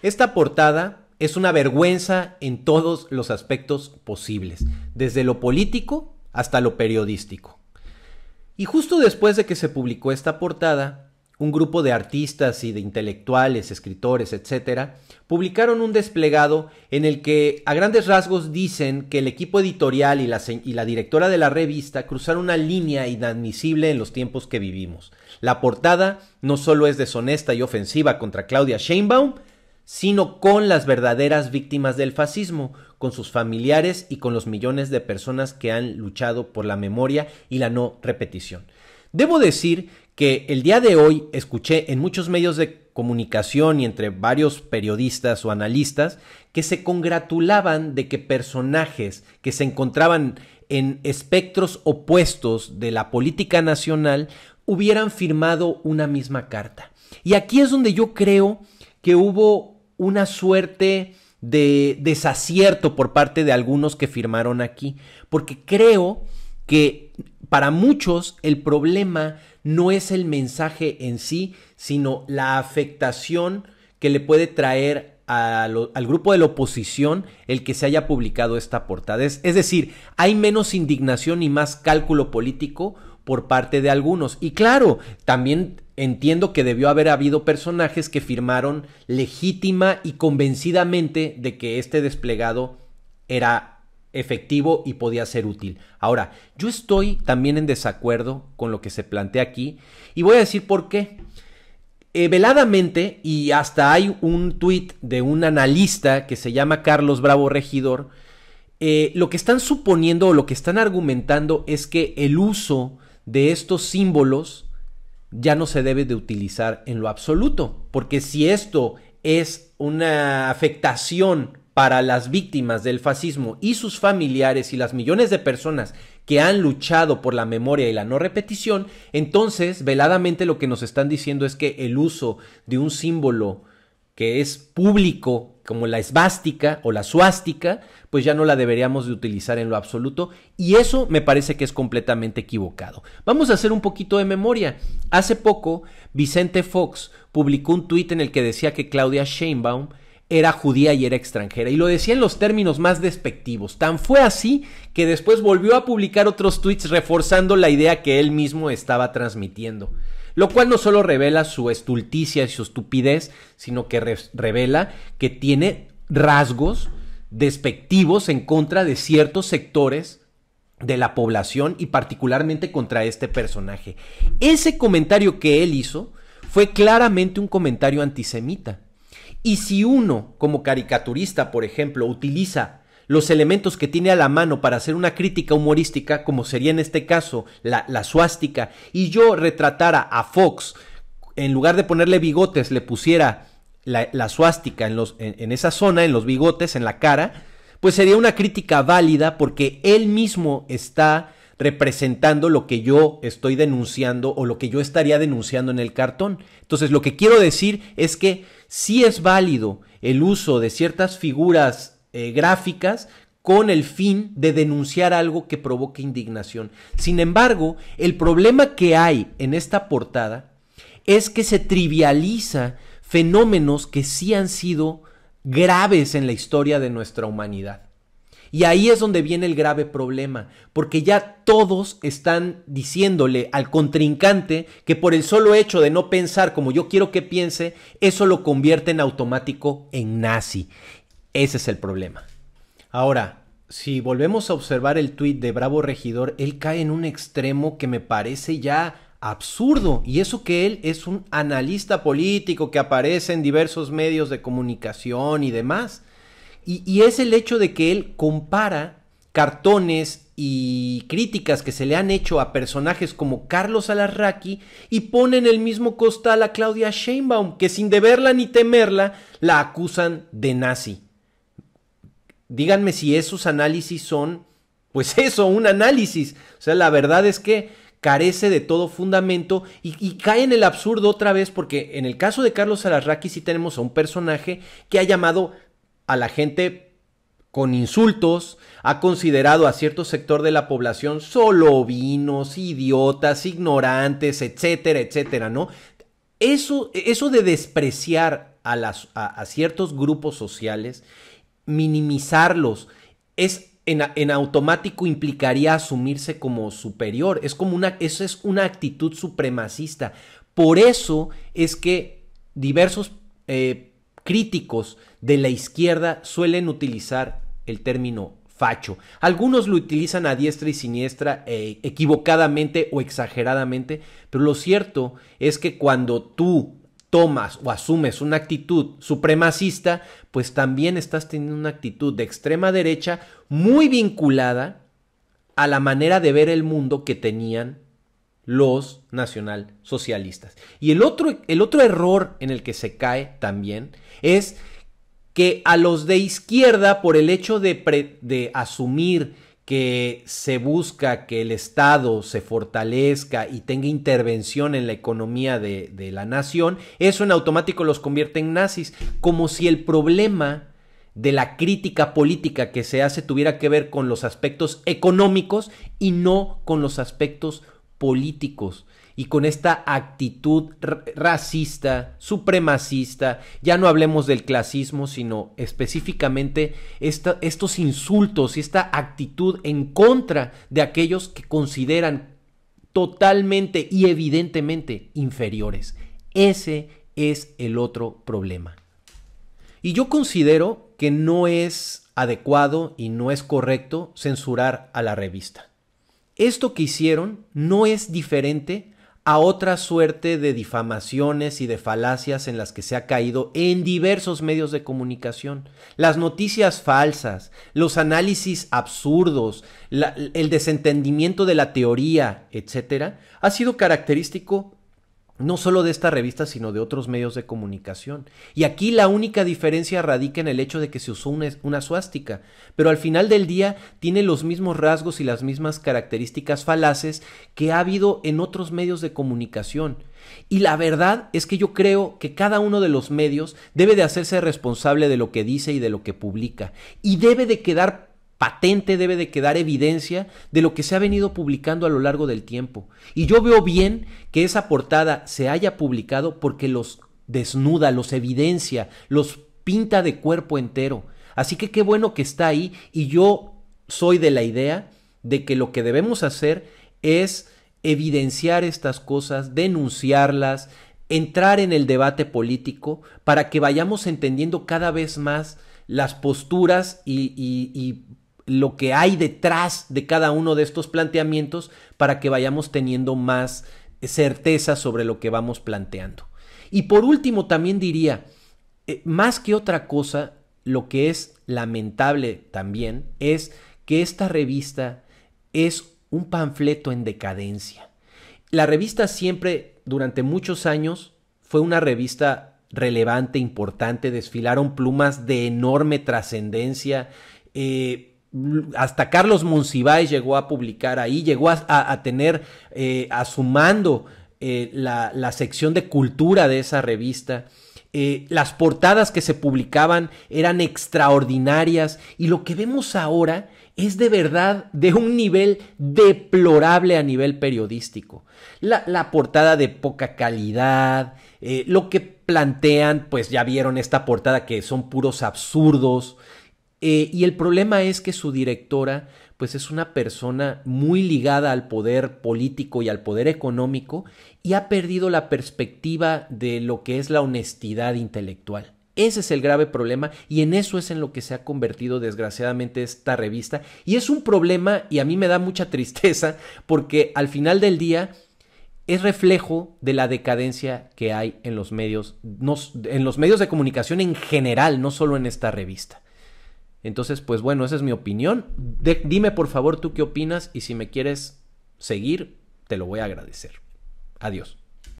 Esta portada es una vergüenza en todos los aspectos posibles, desde lo político hasta lo periodístico. Y justo después de que se publicó esta portada, un grupo de artistas y de intelectuales, escritores, etcétera, publicaron un desplegado en el que a grandes rasgos dicen que el equipo editorial y la directora de la revista cruzaron una línea inadmisible en los tiempos que vivimos. La portada no solo es deshonesta y ofensiva contra Claudia Sheinbaum, sino con las verdaderas víctimas del fascismo, con sus familiares y con los millones de personas que han luchado por la memoria y la no repetición. Debo decir que el día de hoy escuché en muchos medios de comunicación y entre varios periodistas o analistas que se congratulaban de que personajes que se encontraban en espectros opuestos de la política nacional hubieran firmado una misma carta. Y aquí es donde yo creo que hubo una suerte de desacierto por parte de algunos que firmaron aquí, porque creo que para muchos el problema no es el mensaje en sí, sino la afectación que le puede traer al grupo de la oposición el que se haya publicado esta portada. Es decir, hay menos indignación y más cálculo político por parte de algunos. Y claro, también entiendo que debió haber habido personajes que firmaron legítima y convencidamente de que este desplegado era efectivo y podía ser útil. Ahora, yo estoy también en desacuerdo con lo que se plantea aquí y voy a decir por qué. Veladamente, y hasta hay un tuit de un analista que se llama Carlos Bravo Regidor, lo que están suponiendo o lo que están argumentando es que el uso de estos símbolos ya no se debe de utilizar en lo absoluto, porque si esto es una afectación para las víctimas del fascismo y sus familiares y las millones de personas que han luchado por la memoria y la no repetición, entonces veladamente lo que nos están diciendo es que el uso de un símbolo que es público como la esvástica o la suástica, pues ya no la deberíamos de utilizar en lo absoluto, y eso me parece que es completamente equivocado. Vamos a hacer un poquito de memoria. Hace poco Vicente Fox publicó un tuit en el que decía que Claudia Sheinbaum era judía y era extranjera, y lo decía en los términos más despectivos. Tan fue así que después volvió a publicar otros tweets reforzando la idea que él mismo estaba transmitiendo, lo cual no solo revela su estulticia y su estupidez, sino que revela que tiene rasgos despectivos en contra de ciertos sectores de la población y particularmente contra este personaje. Ese comentario que él hizo fue claramente un comentario antisemita. Y si uno, como caricaturista, por ejemplo, utiliza los elementos que tiene a la mano para hacer una crítica humorística, como sería en este caso la suástica, y yo retratara a Fox, en lugar de ponerle bigotes, le pusiera la suástica en esa zona, en los bigotes, en la cara, pues sería una crítica válida porque él mismo está representando lo que yo estoy denunciando o lo que yo estaría denunciando en el cartón. Entonces, lo que quiero decir es que sí es válido el uso de ciertas figuras gráficas con el fin de denunciar algo que provoque indignación. Sin embargo, el problema que hay en esta portada es que se trivializa fenómenos que sí han sido graves en la historia de nuestra humanidad. Y ahí es donde viene el grave problema, porque ya todos están diciéndole al contrincante que por el solo hecho de no pensar como yo quiero que piense, eso lo convierte en automático en nazi. Ese es el problema. Ahora, si volvemos a observar el tuit de Bravo Regidor, él cae en un extremo que me parece ya absurdo, y eso que él es un analista político que aparece en diversos medios de comunicación y demás. Y es el hecho de que él compara cartones y críticas que se le han hecho a personajes como Carlos Alarraqui y pone en el mismo costal a Claudia Sheinbaum, que sin deberla ni temerla la acusan de nazi. Díganme si esos análisis son, pues eso, un análisis. O sea, la verdad es que carece de todo fundamento y cae en el absurdo otra vez, porque en el caso de Carlos Alarraqui sí tenemos a un personaje que ha llamado a la gente con insultos, ha considerado a cierto sector de la población solovinos, idiotas, ignorantes, etcétera, etcétera, ¿no? Eso de despreciar a ciertos grupos sociales, minimizarlos, en automático implicaría asumirse como superior. Eso es una actitud supremacista. Por eso es que diversos críticos de la izquierda suelen utilizar el término facho. Algunos lo utilizan a diestra y siniestra, equivocadamente o exageradamente, pero lo cierto es que cuando tú tomas o asumes una actitud supremacista, pues también estás teniendo una actitud de extrema derecha muy vinculada a la manera de ver el mundo que tenían los nacionalsocialistas. Y el otro error en el que se cae también es que a los de izquierda, por el hecho de asumir que se busca que el Estado se fortalezca y tenga intervención en la economía de la nación, eso en automático los convierte en nazis, como si el problema de la crítica política que se hace tuviera que ver con los aspectos económicos y no con los aspectos políticos. Y con esta actitud racista, supremacista, ya no hablemos del clasismo, sino específicamente estos insultos y esta actitud en contra de aquellos que consideran totalmente y evidentemente inferiores. Ese es el otro problema. Y yo considero que no es adecuado y no es correcto censurar a la revista. Esto que hicieron no es diferente a otra suerte de difamaciones y de falacias en las que se ha caído en diversos medios de comunicación. Las noticias falsas, los análisis absurdos, el desentendimiento de la teoría, etcétera, ha sido característico no solo de esta revista, sino de otros medios de comunicación. Y aquí la única diferencia radica en el hecho de que se usó una suástica, pero al final del día tiene los mismos rasgos y las mismas características falaces que ha habido en otros medios de comunicación. Y la verdad es que yo creo que cada uno de los medios debe de hacerse responsable de lo que dice y de lo que publica. Y debe de quedar patente, debe de quedar evidencia de lo que se ha venido publicando a lo largo del tiempo. Y yo veo bien que esa portada se haya publicado porque los desnuda, los evidencia, los pinta de cuerpo entero. Así que qué bueno que está ahí, y yo soy de la idea de que lo que debemos hacer es evidenciar estas cosas, denunciarlas, entrar en el debate político para que vayamos entendiendo cada vez más las posturas y lo que hay detrás de cada uno de estos planteamientos, para que vayamos teniendo más certeza sobre lo que vamos planteando. Y por último también diría, más que otra cosa, lo que es lamentable también es que esta revista es un panfleto en decadencia. La revista siempre, durante muchos años, fue una revista relevante, importante, desfilaron plumas de enorme trascendencia, hasta Carlos Monsiváis llegó a publicar ahí, llegó a tener a su mando la sección de cultura de esa revista. Las portadas que se publicaban eran extraordinarias, y lo que vemos ahora es de verdad de un nivel deplorable a nivel periodístico. La portada de poca calidad, lo que plantean, pues ya vieron esta portada, que son puros absurdos. Y el problema es que su directora pues es una persona muy ligada al poder político y al poder económico, y ha perdido la perspectiva de lo que es la honestidad intelectual. Ese es el grave problema, y en eso es en lo que se ha convertido desgraciadamente esta revista, y es un problema, y a mí me da mucha tristeza, porque al final del día es reflejo de la decadencia que hay en los medios, en los medios de comunicación en general, no solo en esta revista. Entonces, pues bueno, esa es mi opinión. Dime por favor tú qué opinas, y si me quieres seguir, te lo voy a agradecer. Adiós.